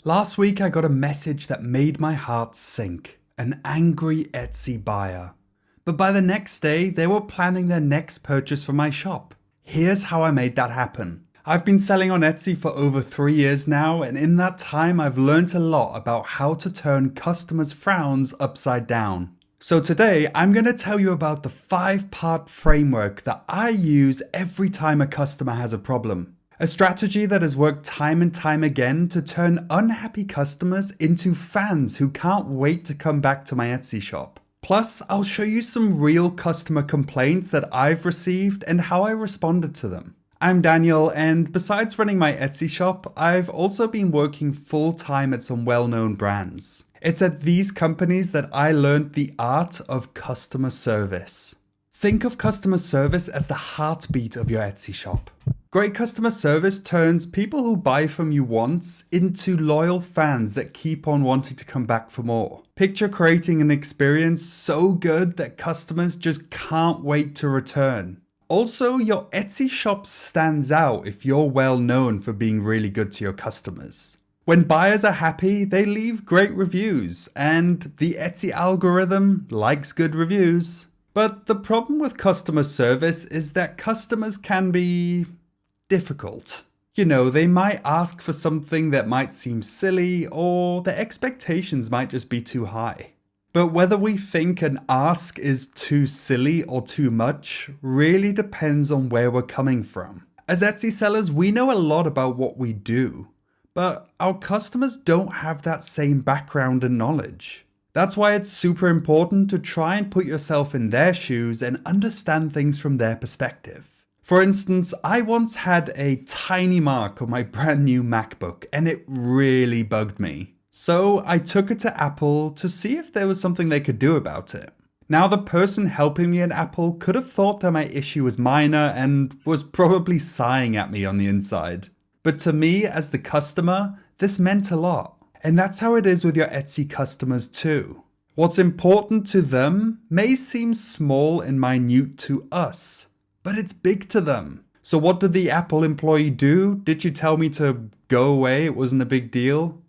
Last week I got a message that made my heart sink. An angry Etsy buyer. But by the next day, they were planning their next purchase for my shop. Here's how I made that happen. I've been selling on Etsy for over 3 years now, and in that time I've learned a lot about how to turn customers' frowns upside down. So today I'm going to tell you about the 5-part framework that I use every time a customer has a problem. A strategy that has worked time and time again to turn unhappy customers into fans who can't wait to come back to my Etsy shop. Plus, I'll show you some real customer complaints that I've received and how I responded to them. I'm Daniel, and besides running my Etsy shop, I've also been working full-time at some well-known brands. It's at these companies that I learned the art of customer service. Think of customer service as the heartbeat of your Etsy shop. Great customer service turns people who buy from you once into loyal fans that keep on wanting to come back for more. Picture creating an experience so good that customers just can't wait to return. Also, your Etsy shop stands out if you're well known for being really good to your customers. When buyers are happy, they leave great reviews, and the Etsy algorithm likes good reviews. But the problem with customer service is that customers can be difficult. You know, they might ask for something that might seem silly, or their expectations might just be too high. But whether we think an ask is too silly or too much really depends on where we're coming from. As Etsy sellers, we know a lot about what we do, but our customers don't have that same background and knowledge. That's why it's super important to try and put yourself in their shoes and understand things from their perspective. For instance, I once had a tiny mark on my brand new MacBook and it really bugged me. So I took it to Apple to see if there was something they could do about it. Now, the person helping me at Apple could have thought that my issue was minor and was probably sighing at me on the inside. But to me, as the customer, this meant a lot. And that's how it is with your Etsy customers too. What's important to them may seem small and minute to us, but it's big to them. So what did the Apple employee do? Did you tell me to go away? It wasn't a big deal?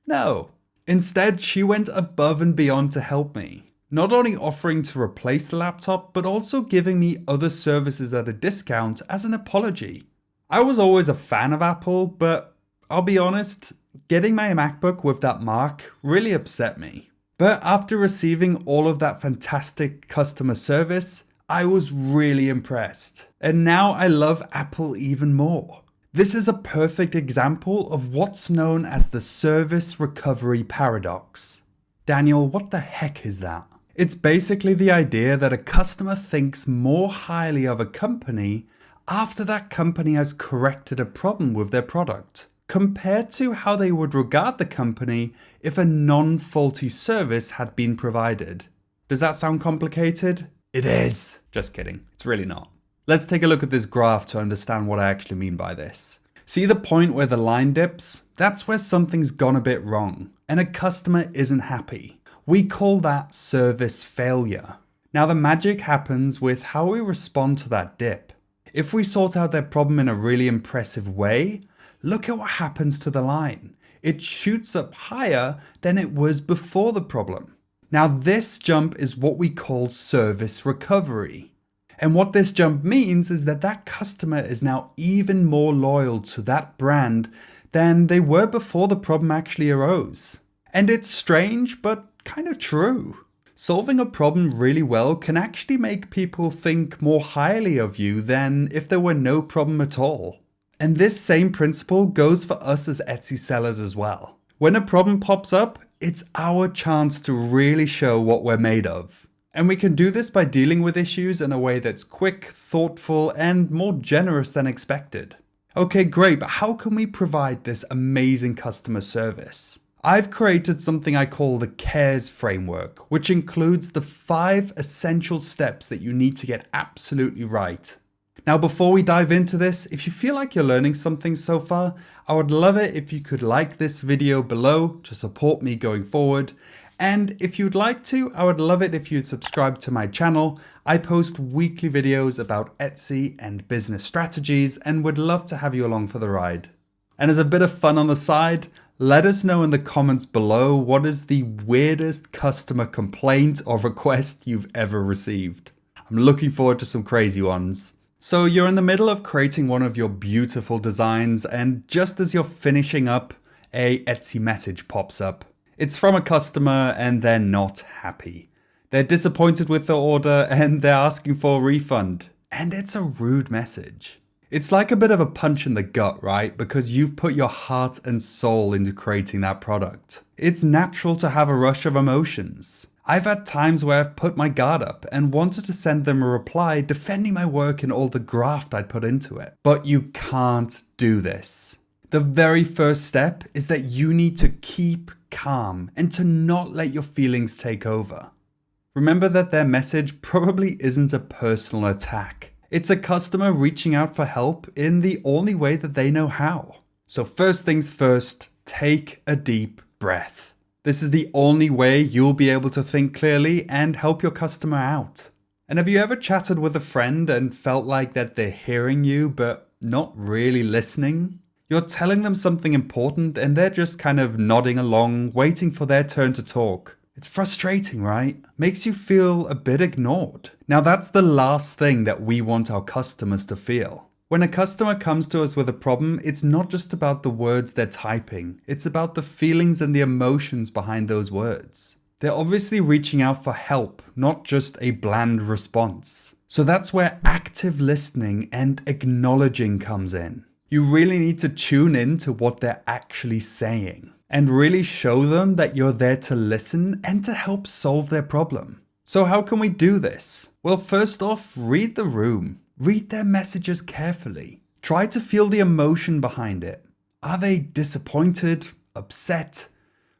No. Instead, she went above and beyond to help me. Not only offering to replace the laptop, but also giving me other services at a discount as an apology. I was always a fan of Apple, but I'll be honest, getting my MacBook with that mark really upset me. But after receiving all of that fantastic customer service, I was really impressed. And now I love Apple even more. This is a perfect example of what's known as the service recovery paradox. Daniel, what the heck is that? It's basically the idea that a customer thinks more highly of a company after that company has corrected a problem with their product, compared to how they would regard the company if a non-faulty service had been provided. Does that sound complicated? It is. Just kidding. It's really not. Let's take a look at this graph to understand what I actually mean by this. See the point where the line dips? That's where something's gone a bit wrong, and a customer isn't happy. We call that service failure. Now the magic happens with how we respond to that dip. If we sort out their problem in a really impressive way, look at what happens to the line. It shoots up higher than it was before the problem. Now this jump is what we call service recovery. And what this jump means is that that customer is now even more loyal to that brand than they were before the problem actually arose. And it's strange, but kind of true. Solving a problem really well can actually make people think more highly of you than if there were no problem at all. And this same principle goes for us as Etsy sellers as well. When a problem pops up, it's our chance to really show what we're made of. And we can do this by dealing with issues in a way that's quick, thoughtful, and more generous than expected. Okay, great, but how can we provide this amazing customer service? I've created something I call the CARES framework, which includes the 5 essential steps that you need to get absolutely right. Now, before we dive into this, if you feel like you're learning something so far, I would love it if you could like this video below to support me going forward. And if you'd like to, I would love it if you'd subscribe to my channel. I post weekly videos about Etsy and business strategies and would love to have you along for the ride. And as a bit of fun on the side, Let us know in the comments below what is the weirdest customer complaint or request you've ever received. I'm looking forward to some crazy ones. So you're in the middle of creating one of your beautiful designs, and just as you're finishing up, a Etsy message pops up. It's from a customer and they're not happy. They're disappointed with their order and they're asking for a refund. And it's a rude message. It's like a bit of a punch in the gut, right? Because you've put your heart and soul into creating that product. It's natural to have a rush of emotions. I've had times where I've put my guard up and wanted to send them a reply defending my work and all the graft I'd put into it. But you can't do this. The very first step is that you need to keep calm and to not let your feelings take over. Remember that their message probably isn't a personal attack. It's a customer reaching out for help in the only way that they know how. So first things first, take a deep breath. This is the only way you'll be able to think clearly and help your customer out. And have you ever chatted with a friend and felt like that they're hearing you but not really listening? You're telling them something important and they're just kind of nodding along, waiting for their turn to talk. It's frustrating, right? Makes you feel a bit ignored. Now that's the last thing that we want our customers to feel. When a customer comes to us with a problem, it's not just about the words they're typing. It's about the feelings and the emotions behind those words. They're obviously reaching out for help, not just a bland response. So that's where active listening and acknowledging comes in. You really need to tune in to what they're actually saying and really show them that you're there to listen and to help solve their problem. So how can we do this? Well, first off, read the room. Read their messages carefully. Try to feel the emotion behind it. Are they disappointed, upset,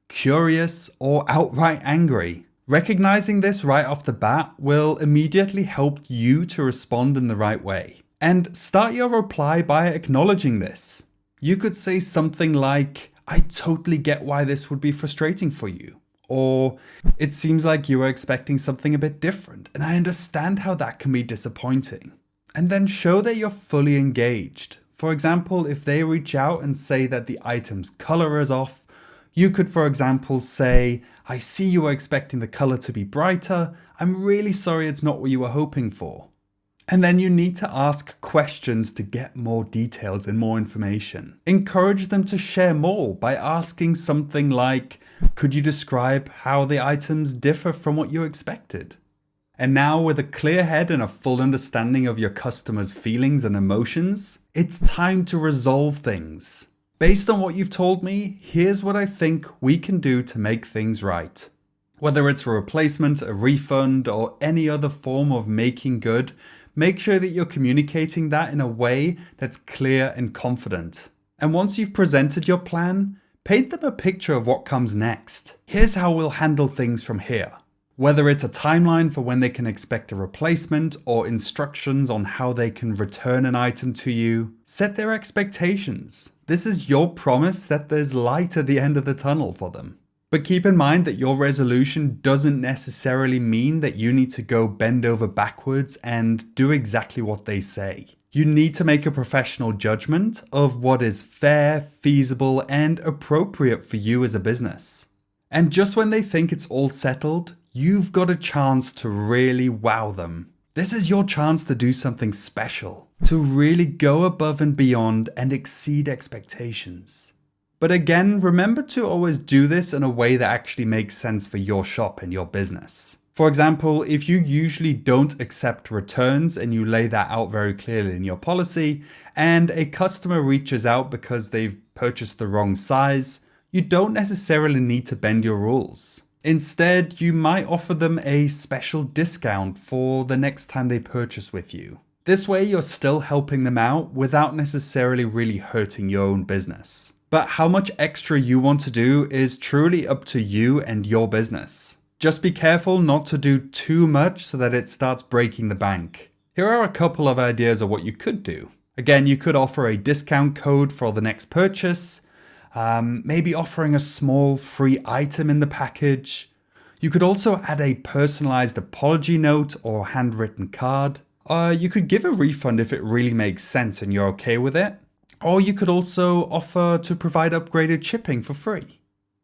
curious, or outright angry? Recognizing this right off the bat will immediately help you to respond in the right way. And start your reply by acknowledging this. You could say something like, I totally get why this would be frustrating for you. Or, it seems like you were expecting something a bit different, and I understand how that can be disappointing. And then show that you're fully engaged. For example, if they reach out and say that the item's color is off, you could, for example, say, I see you were expecting the color to be brighter. I'm really sorry it's not what you were hoping for. And then you need to ask questions to get more details and more information. Encourage them to share more by asking something like, could you describe how the items differ from what you expected? And now with a clear head and a full understanding of your customer's feelings and emotions, it's time to resolve things. Based on what you've told me, here's what I think we can do to make things right. Whether it's a replacement, a refund, or any other form of making good, make sure that you're communicating that in a way that's clear and confident. And once you've presented your plan, paint them a picture of what comes next. Here's how we'll handle things from here. Whether it's a timeline for when they can expect a replacement or instructions on how they can return an item to you, set their expectations. This is your promise that there's light at the end of the tunnel for them. But keep in mind that your resolution doesn't necessarily mean that you need to go bend over backwards and do exactly what they say. You need to make a professional judgment of what is fair, feasible, and appropriate for you as a business. And just when they think it's all settled, you've got a chance to really wow them. This is your chance to do something special, to really go above and beyond and exceed expectations. But again, remember to always do this in a way that actually makes sense for your shop and your business. For example, if you usually don't accept returns and you lay that out very clearly in your policy, and a customer reaches out because they've purchased the wrong size, you don't necessarily need to bend your rules. Instead, you might offer them a special discount for the next time they purchase with you. This way, you're still helping them out without necessarily really hurting your own business. But how much extra you want to do is truly up to you and your business. Just be careful not to do too much so that it starts breaking the bank. Here are a couple of ideas of what you could do. Again, you could offer a discount code for the next purchase, maybe offering a small free item in the package. You could also add a personalized apology note or handwritten card. You could give a refund if it really makes sense and you're okay with it. Or you could also offer to provide upgraded shipping for free.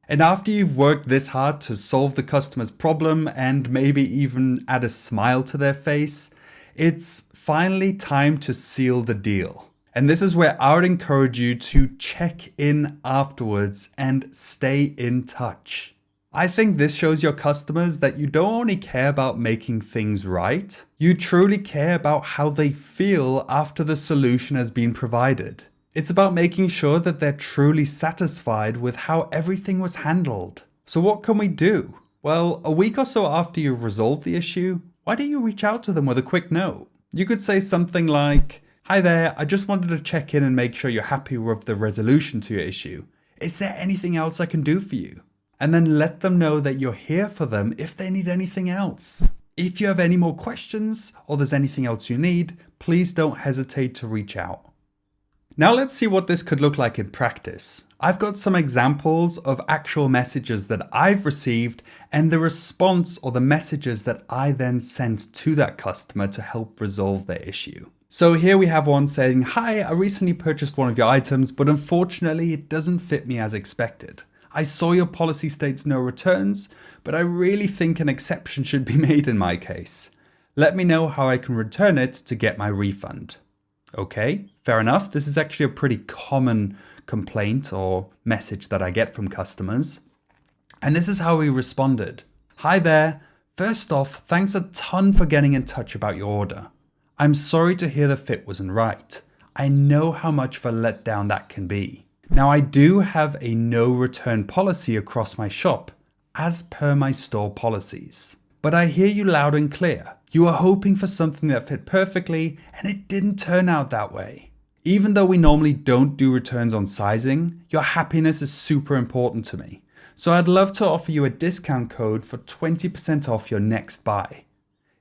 And after you've worked this hard to solve the customer's problem and maybe even add a smile to their face, it's finally time to seal the deal. And this is where I would encourage you to check in afterwards and stay in touch. I think this shows your customers that you don't only care about making things right, you truly care about how they feel after the solution has been provided. It's about making sure that they're truly satisfied with how everything was handled. So what can we do? Well, a week or so after you've resolved the issue, why don't you reach out to them with a quick note? You could say something like, "Hi there, I just wanted to check in and make sure you're happy with the resolution to your issue. Is there anything else I can do for you?" And then let them know that you're here for them if they need anything else. If you have any more questions or there's anything else you need, please don't hesitate to reach out. Now let's see what this could look like in practice. I've got some examples of actual messages that I've received and the response or the messages that I then sent to that customer to help resolve their issue. So here we have one saying, "Hi, I recently purchased one of your items, but unfortunately it doesn't fit me as expected. I saw your policy states no returns, but I really think an exception should be made in my case. Let me know how I can return it to get my refund." Okay, fair enough. This is actually a pretty common complaint or message that I get from customers. And this is how he responded. "Hi there. First off, thanks a ton for getting in touch about your order. I'm sorry to hear the fit wasn't right. I know how much of a letdown that can be. Now I do have a no return policy across my shop, as per my store policies. But I hear you loud and clear. You were hoping for something that fit perfectly, and it didn't turn out that way. Even though we normally don't do returns on sizing, your happiness is super important to me. So I'd love to offer you a discount code for 20% off your next buy.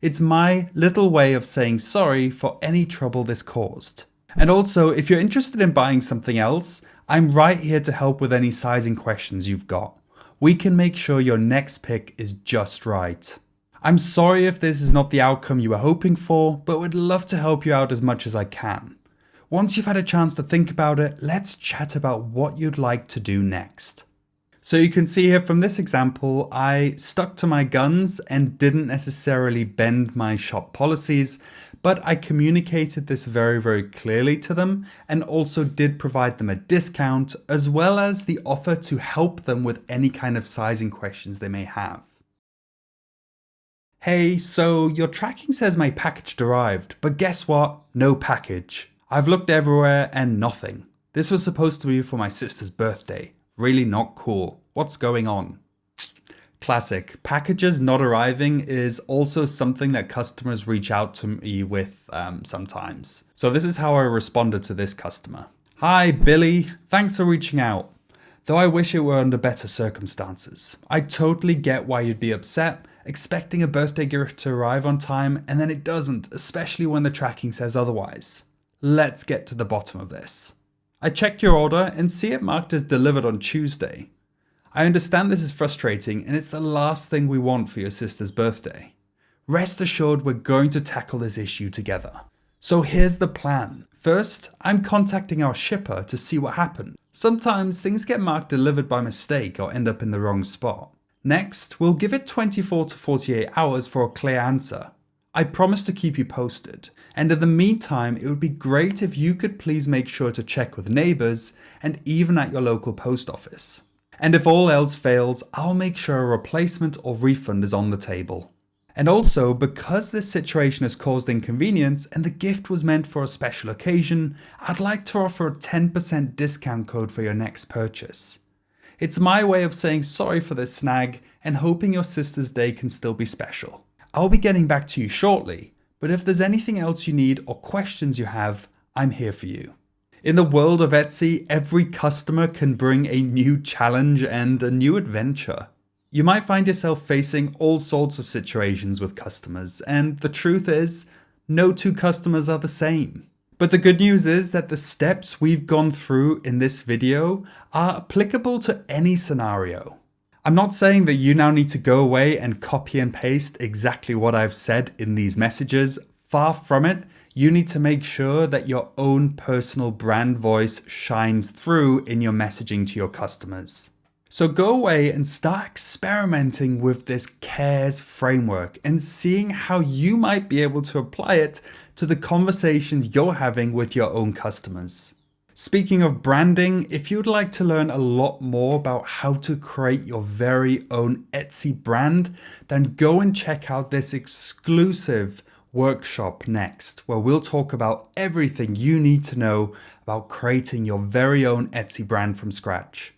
It's my little way of saying sorry for any trouble this caused. And also, if you're interested in buying something else, I'm right here to help with any sizing questions you've got. We can make sure your next pick is just right. I'm sorry if this is not the outcome you were hoping for, but would love to help you out as much as I can. Once you've had a chance to think about it, let's chat about what you'd like to do next." So you can see here from this example, I stuck to my guns and didn't necessarily bend my shop policies, but I communicated this very, very clearly to them and also did provide them a discount as well as the offer to help them with any kind of sizing questions they may have. "Hey, so your tracking says my package arrived, but guess what? No package. I've looked everywhere and nothing. This was supposed to be for my sister's birthday. Really not cool. What's going on?" Classic. Packages not arriving is also something that customers reach out to me with sometimes. So this is how I responded to this customer. "Hi, Billy. Thanks for reaching out. Though I wish it were under better circumstances. I totally get why you'd be upset, expecting a birthday gift to arrive on time and then it doesn't, especially when the tracking says otherwise. Let's get to the bottom of this. I checked your order and see it marked as delivered on Tuesday. I understand this is frustrating and it's the last thing we want for your sister's birthday. Rest assured we're going to tackle this issue together. So here's the plan. First, I'm contacting our shipper to see what happened. Sometimes things get marked delivered by mistake or end up in the wrong spot. Next, we'll give it 24 to 48 hours for a clear answer. I promise to keep you posted. And in the meantime, it would be great if you could please make sure to check with neighbors and even at your local post office. And if all else fails, I'll make sure a replacement or refund is on the table. And also, because this situation has caused inconvenience and the gift was meant for a special occasion, I'd like to offer a 10% discount code for your next purchase. It's my way of saying sorry for this snag and hoping your sister's day can still be special. I'll be getting back to you shortly, but if there's anything else you need or questions you have, I'm here for you. In the world of Etsy, every customer can bring a new challenge and a new adventure. You might find yourself facing all sorts of situations with customers, and the truth is, no two customers are the same. But the good news is that the steps we've gone through in this video are applicable to any scenario. I'm not saying that you now need to go away and copy and paste exactly what I've said in these messages. Far from it. You need to make sure that your own personal brand voice shines through in your messaging to your customers. So go away and start experimenting with this CARES framework and seeing how you might be able to apply it to the conversations you're having with your own customers. Speaking of branding, if you'd like to learn a lot more about how to create your very own Etsy brand, then go and check out this exclusive workshop next, where we'll talk about everything you need to know about creating your very own Etsy brand from scratch.